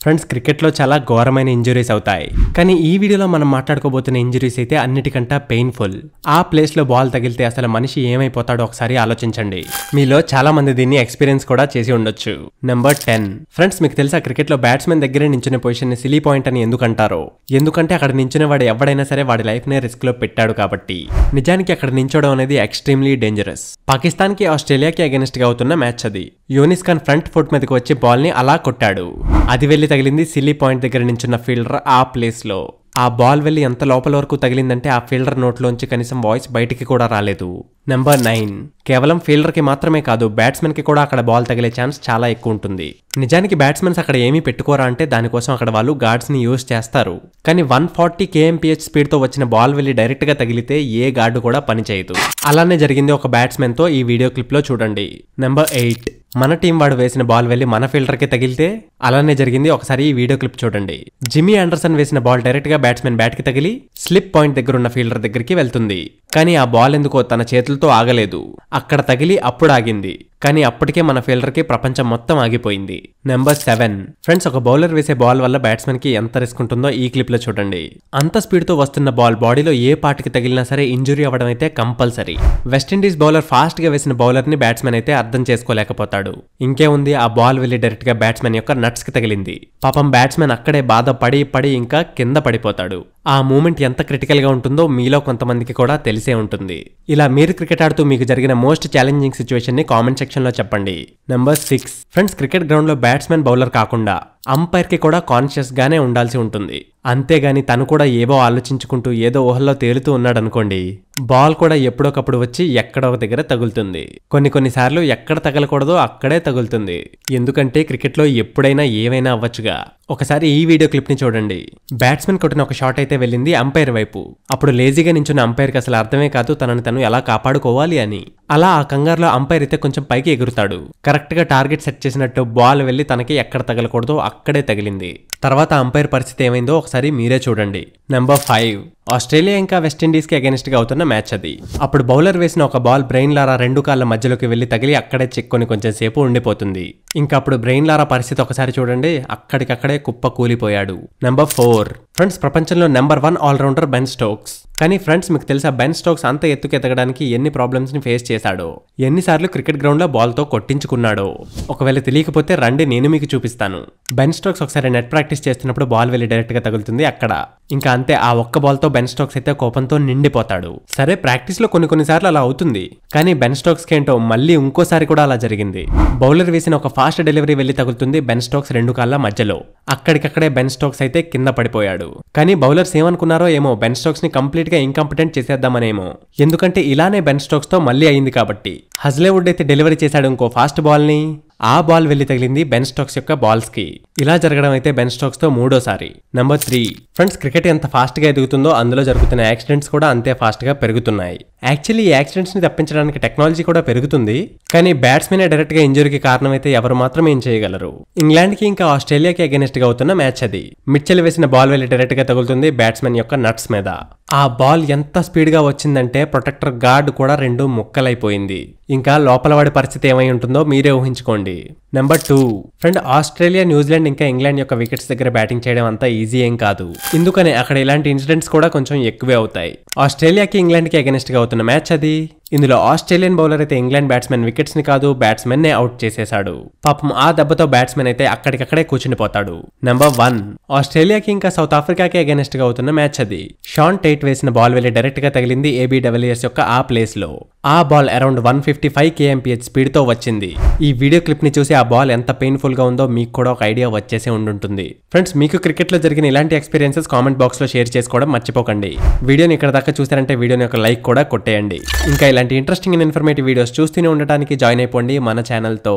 Friends cricket లో చాలా ఘోరమైన ఇంజురీస్ అవుతాయి. కానీ ఈ వీడియోలో మనం మాట్లాడుకోబోతున్న ఇంజురీస్ అయితే అన్నిటికంటే పెయిన్ఫుల్. ఆ ప్లేస్ లో బాల్ తగిలితే అసలు మనిషి ఏమైపోతాడో ఒకసారి ఆలోచించండి. మీలో చాలా మంది దీన్ని ఎక్స్పీరియన్స్ కూడా చేసి ఉండొచ్చు. నెంబర్ 10. ఫ్రెండ్స్ మీకు తెలుసా క్రికెట్ లో బ్యాట్స్మెన్ దగ్గరే నించునే పొజిషన్ ని సిలీ పాయింట్ అని ఎందుకంటారో? ఎందుకంటే అక్కడ నించునే వాడు ఎవడైనా సరే వాడి లైఫ్ నే రిస్క్ లో పెట్టాడు కాబట్టి. నిజానికి అక్కడ నించోవడం అనేది ఎక్స్ట్రీమ్లీ డేంజరస్. పాకిస్తాన్ కి ఆస్ట్రేలియాకి అగెనిస్ట్ గా అవుతున్న మ్యాచ్ అది. యూనిస్ ఖాన్ ఫ్రంట్ ఫుట్ మీదకి వచ్చి బాల్ ని అలా కొట్టాడు. అది వెళ్లి తగిలింది సిల్లీ పాయింట్ దగ్గర నించున్న ఫీల్డర్ ఆ ప్లేస్ లో. ఆ బాల్ వెళ్లి ఎంత లోపల వరకు తగిలిందంటే ఆ ఫీల్డర్ నోట్లోంచి కనీసం వాయిస్ బయటికి కూడా రాలేదు. నెంబర్ 9. కేవలం ఫీల్డర్ కి మాత్రమే కాదు, బ్యాట్స్మెన్ కి కూడా అక్కడ బాల్ తగిలే ఛాన్స్ చాలా ఎక్కువ ఉంటుంది. నిజానికి బ్యాట్స్మెన్స్ అక్కడ ఏమీ పెట్టుకోరా అంటే దానికోసం అక్కడ వాళ్ళు గార్డ్స్ ని యూజ్ చేస్తారు. కానీ 140 kmph స్పీడ్ తో వచ్చిన బాల్ వెళ్లి డైరెక్ట్ గా తగిలితే ఏ గార్డు కూడా పనిచేయదు. అలానే జరిగింది ఒక బ్యాట్స్మెన్ తో. ఈ వీడియో క్లిప్ లో చూడండి. నెంబర్ 8. మన టీం వాడు వేసిన బాల్ వెళ్లి మన ఫీల్డర్ కి తగిలితే అలానే జరిగింది. ఒకసారి ఈ వీడియో క్లిప్ చూడండి. జిమ్మీ ఆండర్సన్ వేసిన బాల్ డైరెక్ట్ గా బ్యాట్స్మెన్ బ్యాట్ కి తగిలి స్లిప్ పాయింట్ దగ్గర ఉన్న ఫీల్డర్ దగ్గరికి వెళ్తుంది. కానీ ఆ బాల్ ఎందుకో తన చేతులతో ఆగలేదు. అక్కడ తగిలి అప్పుడు ఆగింది. కానీ అప్పటికే మన ఫీల్డర్ కి ప్రపంచం మొత్తం ఆగిపోయింది. నెంబర్ 7. ఫ్రెండ్స్ ఒక బౌలర్ వేసే బాల్ వల్ల బ్యాట్స్మెన్ కి ఎంత రిస్క్ ఉంటుందో ఈ క్లిప్ లో చూడండి. అంత స్పీడ్ తో వస్తున్న బాల్ బాడీలో ఏ పార్ట్ కి తగిలినా సరే ఇంజురీ అవ్వడం అయితే కంపల్సరీ. వెస్టిండీస్ బౌలర్ ఫాస్ట్ గా వేసిన బౌలర్ ని బ్యాట్స్మెన్ అయితే అర్థం చేసుకోలేకపోతాడు. ఇంకేముంది, ఆ బాల్ వెళ్లి డైరెక్ట్ గా బ్యాట్స్మెన్ యొక్క నట్స్ కి తగిలింది. పాపం బ్యాట్స్మెన్ అక్కడే బాధ పడి ఇంకా కింద పడిపోతాడు. ఆ మూమెంట్ ఎంత క్రిటికల్ గా ఉంటుందో మీలో కొంతమందికి కూడా తెలిసే ఉంటుంది. ఇలా మీరు క్రికెట్ ఆడుతూ మీకు జరిగిన మోస్ట్ ఛాలెంజింగ్ సిచ్యువేషన్ ని కామెంట్ సెక్షన్ లో చెప్పండి. నెంబర్ 6. ఫ్రెండ్స్ క్రికెట్ గ్రౌండ్ లో బ్యాట్స్మెన్ బౌలర్ కాకుండా అంపైర్ కి కూడా కాన్షియస్ గానే ఉండాల్సి ఉంటుంది. అంతేగాని తను కూడా ఏవో ఆలోచించుకుంటూ ఏదో ఊహల్లో తేలుతూ ఉన్నాడు అనుకోండి, బాల్ కూడా ఎప్పుడొకప్పుడు వచ్చి ఎక్కడో ఒక దగ్గర తగులుతుంది. కొన్నిసార్లు ఎక్కడ తగలకూడదో అక్కడే తగులుతుంది. ఎందుకంటే క్రికెట్ లో ఎప్పుడైనా ఏవైనా అవ్వచ్చుగా. ఒకసారి ఈ వీడియో క్లిప్ ని చూడండి. బ్యాట్స్మెన్ కొట్టిన ఒక షాట్ అయితే వెళ్ళింది అంపైర్ వైపు. అప్పుడు లేజీగా నించున్న అంపైర్ కి అసలు అర్థమే కాదు తనని తను ఎలా కాపాడుకోవాలి అని. అలా ఆ కంగారులో అంపైర్ అయితే కొంచెం పైకి ఎగురుతాడు. కరెక్ట్ గా టార్గెట్ సెట్ చేసినట్టు బాల్ వెళ్లి తనకి ఎక్కడ తగలకూడదో అక్కడే తగిలింది. తర్వాత అంపైర్ పరిస్థితి ఏమైందో ఒకసారి మీరే చూడండి. నెంబర్ 5. ఆస్ట్రేలియా ఇంకా వెస్టిండీస్ కి అగెనిస్ట్ గా అవుతున్న మ్యాచ్ అది. అప్పుడు బౌలర్ వేసిన ఒక బాల్ బ్రెయిన్ లారా 2 కాళ్ళ మధ్యలోకి వెళ్లి తగిలి అక్కడే చిక్కుని కొంచెం సేపు ఉండిపోతుంది. ఇంకా అప్పుడు బ్రెయిన్ లారా పరిస్థితి ఒకసారి చూడండి, అక్కడికక్కడే కుప్ప కూలిపోయాడు. నెంబర్ 4. ఫ్రెండ్స్ ప్రపంచంలో నెంబర్ 1 ఆల్రౌండర్ బెన్ స్టోక్స్. కానీ ఫ్రెండ్స్ మీకు తెలుసా బెన్ స్టోక్స్ అంత ఎత్తుకు ఎదగడానికి ఎన్ని ప్రాబ్లమ్స్ ని ఫేస్ చేశాడో, ఎన్నిసార్లు క్రికెట్ గ్రౌండ్ లో బాల్ తో కొట్టించుకున్నాడో. ఒకవేళ తెలియకపోతే రండి నేను మీకు చూపిస్తాను. బెన్ స్టోక్స్ ఒకసారి నెట్ ప్రాక్టీస్ చేస్తున్నప్పుడు బాల్ వెళ్లి డైరెక్ట్ గా తగులుతుంది అక్కడ. ఇంకా అంతే, ఆ ఒక్క బాల్ తో బెన్ స్టోక్స్ అయితే కోపంతో నిండిపోతాడు. సరే ప్రాక్టీస్ లో కొన్నిసార్లు అలా అవుతుంది. కానీ బెన్ స్టోక్స్ ఏంటో మళ్ళీ ఇంకోసారి కూడా అలా జరిగింది. బౌలర్ వేసిన ఒక ఫాస్ట్ డెలివరీ వెళ్లి తగులుతుంది బెన్ స్టోక్స్ 2 కాళ్ళ మధ్యలో. అక్కడికక్కడే బెన్ స్టోక్స్ అయితే కింద పడిపోయాడు. కానీ బౌలర్స్ ఏమనుకున్నారో ఏమో, బెన్ స్టోక్స్ ని కంప్లీట్ గా ఇంకంపిటెంట్ చేసేద్దామనేమో. ఎందుకంటే ఇలానే బెన్ స్టోక్స్ తో మళ్ళీ అయింది కాబట్టి. హజ్లేవుడ్ అయితే డెలివరీ చేశాడు ఇంకో ఫాస్ట్ బాల్ ని. ఆ బాల్ వెళ్లి తగిలింది బెన్ స్టోక్స్ యొక్క బాల్స్ కి. ఇలా జరగడం అయితే బెన్ స్టోక్స్ తో 3వ సారి. నెంబర్ 3. ఫ్రెండ్స్ క్రికెట్ ఎంత ఫాస్ట్ గా ఎదుగుతుందో అందులో జరుగుతున్న యాక్సిడెంట్స్ కూడా అంతే ఫాస్ట్ గా పెరుగుతున్నాయి. యాక్చువల్లీ ఈ యాక్సిడెంట్స్ ని తప్పించడానికి టెక్నాలజీ కూడా పెరుగుతుంది. కానీ బ్యాట్స్మెన్ డైరెక్ట్ గా ఇంజురీకి కారణమైతే ఎవరు మాత్రం ఏం చేయగలరు. ఇంగ్లాండ్ కి ఇంకా ఆస్ట్రేలియాకి అగెనిస్ట్ గా అవుతున్న మ్యాచ్ అది. మిచెల్ వేసిన బాల్ వెళ్లి డైరెక్ట్ గా తగులుతుంది బ్యాట్స్మెన్ యొక్క నట్స్ మీద. ఆ బాల్ ఎంత స్పీడ్ గా వచ్చిందంటే ప్రొటెక్టర్ గార్డ్ కూడా 2 ముక్కలైపోయింది. ఇంకా లోపల వాడి పరిస్థితి ఏమై ఉంటుందో మీరే ఊహించుకోండి. నెంబర్ 2. ఫ్రెండ్ ఆస్ట్రేలియా, న్యూజిలాండ్ ఇంకా ఇంగ్లాండ్ యొక్క వికెట్స్ దగ్గర బ్యాటింగ్ చేయడం అంత ఈజీ ఏం కాదు. ఎందుకని అక్కడ ఇలాంటి ఇన్సిడెంట్స్ కూడా కొంచెం ఎక్కువే అవుతాయి. ఆస్ట్రేలియాకి ఇంగ్లాండ్ కి అగెనిస్ట్ గా అవుతున్న మ్యాచ్ అది. ఇందులో ఆస్ట్రేలియన్ బౌలర్ అయితే ఇంగ్లాండ్ బ్యాట్స్మెన్ వికెట్స్ ని కాదు బ్యాట్స్మెన్ నే అవుట్ చేసేశాడు. పాపం ఆ దెబ్బతో బ్యాట్స్మెన్ అయితే అక్కడికక్కడే కూర్చునిపోతాడు. నెంబర్ 1. ఆస్ట్రేలియాకి ఇంకా సౌత్ ఆఫ్రికాకి అగెనిస్ట్ గా అవుతున్న మ్యాచ్ అది. షాన్ టైట్ వేసిన బాల్ వెళ్లి డైరెక్ట్ గా తగిలింది ఏబీ డివిలియర్స్ యొక్క ఆ ప్లేస్ లో. ఆ బాల్ అరౌండ్ 155 kmph స్పీడ్ తో వచ్చింది. ఈ వీడియో క్లిప్ ని చూసి ఆ బాల్ ఎంత పెయిన్ఫుల్ గా ఉందో మీకు కూడా ఒక ఐడియా వచ్చేసి ఉండుంటుంది. ఫ్రెండ్స్ మీకు క్రికెట్ లో జరిగిన ఇలాంటి ఎక్స్పీరియన్సెస్ కామెంట్ బాక్స్ లో షేర్ చేసుకోవడం మర్చిపోకండి. వీడియోని ఇక్కడ దాకా చూసారంటే వీడియోని ఒక లైక్ కూడా కొట్టేయండి. ఇంకా ఇలాంటి ఇంట్రెస్టింగ్ అండ్ ఇన్ఫర్మేటివ్ వీడియోస్ చూస్తూనే ఉండటానికి జాయిన్ అయిపోండి మన ఛానల్ తో.